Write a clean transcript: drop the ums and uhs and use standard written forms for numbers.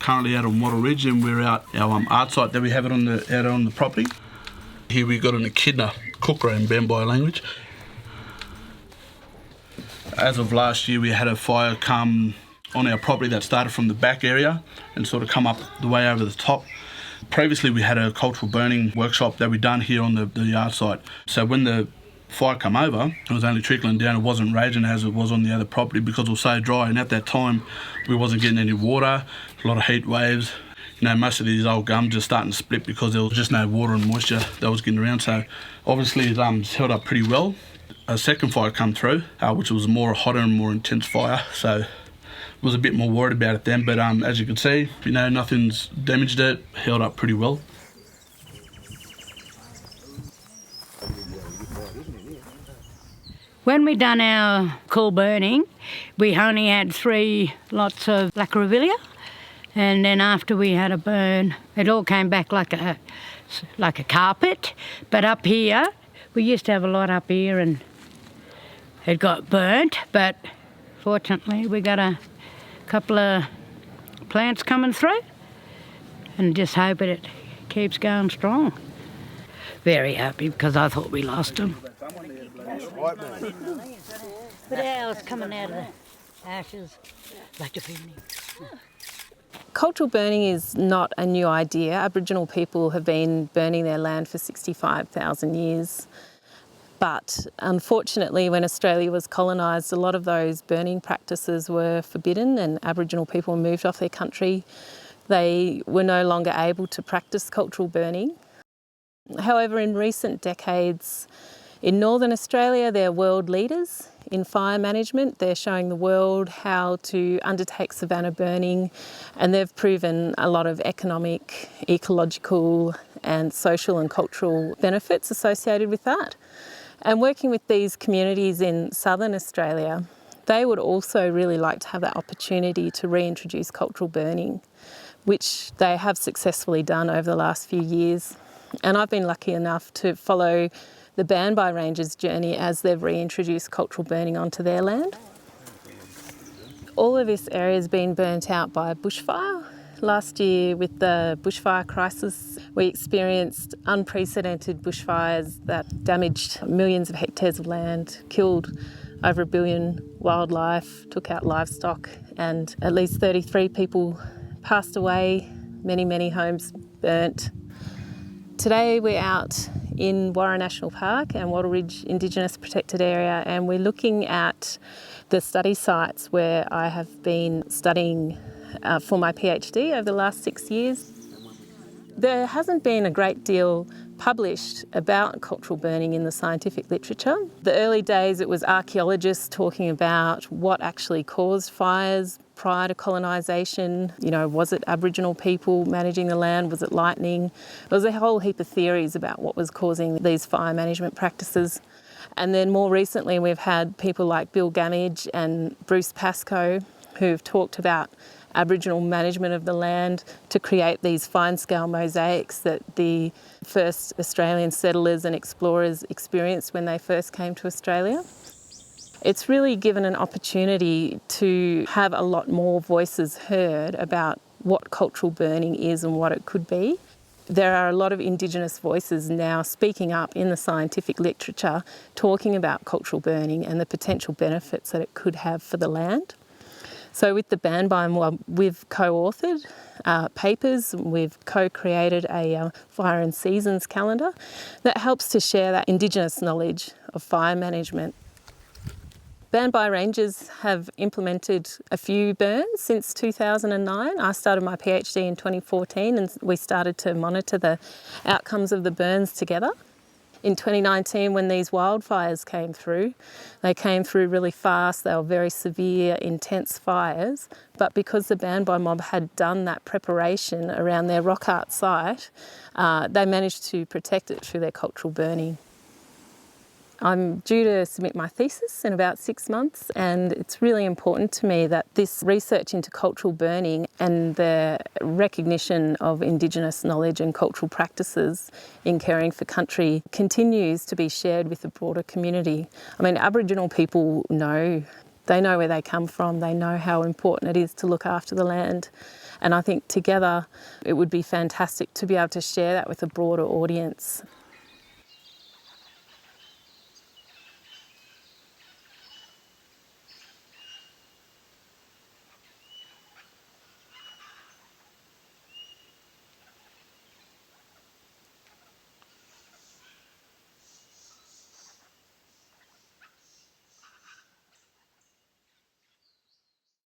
currently out on Wattle Ridge, and we're out our art site that we have it out on the property. Here we got an echidna kukra in Banbai language. As of last year, we had a fire come on our property that started from the back area and sort of come up the way over the top. Previously, we had a cultural burning workshop that we done here on the art site. So when the fire come over, it was only trickling down. It wasn't raging as it was on the other property because it was so dry. And at that time, we wasn't getting any water, a lot of heat waves. Most of these old gums just starting to split because there was just no water and moisture that was getting around. So obviously it's held up pretty well. A second fire come through, which was more hotter and more intense fire. So was a bit more worried about it then, but as you can see, nothing's damaged it, held up pretty well. When we done our coal burning, we only had 3 lots of lacquervillia, and then after we had a burn, it all came back like a carpet. But up here, we used to have a lot up here, and it got burnt, but fortunately we got a couple of plants coming through, and just hope it keeps going strong. Very happy because I thought we lost them. But ours coming out of the ashes like a penny. Cultural burning is not a new idea. Aboriginal people have been burning their land for 65,000 years. But unfortunately, when Australia was colonised, a lot of those burning practices were forbidden and Aboriginal people moved off their country. They were no longer able to practice cultural burning. However, in recent decades, in Northern Australia, they're world leaders in fire management. They're showing the world how to undertake savanna burning, and they've proven a lot of economic, ecological and social and cultural benefits associated with that. And working with these communities in Southern Australia, they would also really like to have that opportunity to reintroduce cultural burning, which they have successfully done over the last few years. And I've been lucky enough to follow the Banbai Rangers' journey as they've reintroduced cultural burning onto their land. All of this area has been burnt out by bushfire. Last year, with the bushfire crisis, we experienced unprecedented bushfires that damaged millions of hectares of land, killed over 1 billion wildlife, took out livestock, and at least 33 people passed away, many homes burnt. Today we're out in Warra National Park and Wattle Ridge Indigenous Protected Area, and we're looking at the study sites where I have been studying for my PhD over the last 6 years. There hasn't been a great deal published about cultural burning in the scientific literature. The early days it was archaeologists talking about what actually caused fires prior to colonisation. Was it Aboriginal people managing the land? Was it lightning? There was a whole heap of theories about what was causing these fire management practices. And then more recently we've had people like Bill Gamage and Bruce Pascoe who've talked about Aboriginal management of the land to create these fine-scale mosaics that the first Australian settlers and explorers experienced when they first came to Australia. It's really given an opportunity to have a lot more voices heard about what cultural burning is and what it could be. There are a lot of Indigenous voices now speaking up in the scientific literature, talking about cultural burning and the potential benefits that it could have for the land. So with the Banbai, we've co-authored papers, we've co-created a fire and seasons calendar that helps to share that Indigenous knowledge of fire management. Banbai Rangers have implemented a few burns since 2009. I started my PhD in 2014 and we started to monitor the outcomes of the burns together. In 2019, when these wildfires came through, they came through really fast. They were very severe, intense fires. But because the Banbai mob had done that preparation around their rock art site, they managed to protect it through their cultural burning. I'm due to submit my thesis in about 6 months, and it's really important to me that this research into cultural burning and the recognition of Indigenous knowledge and cultural practices in caring for country continues to be shared with the broader community. I mean, Aboriginal people know They know where they come from. They know how important it is to look after the land. And I think together it would be fantastic to be able to share that with a broader audience.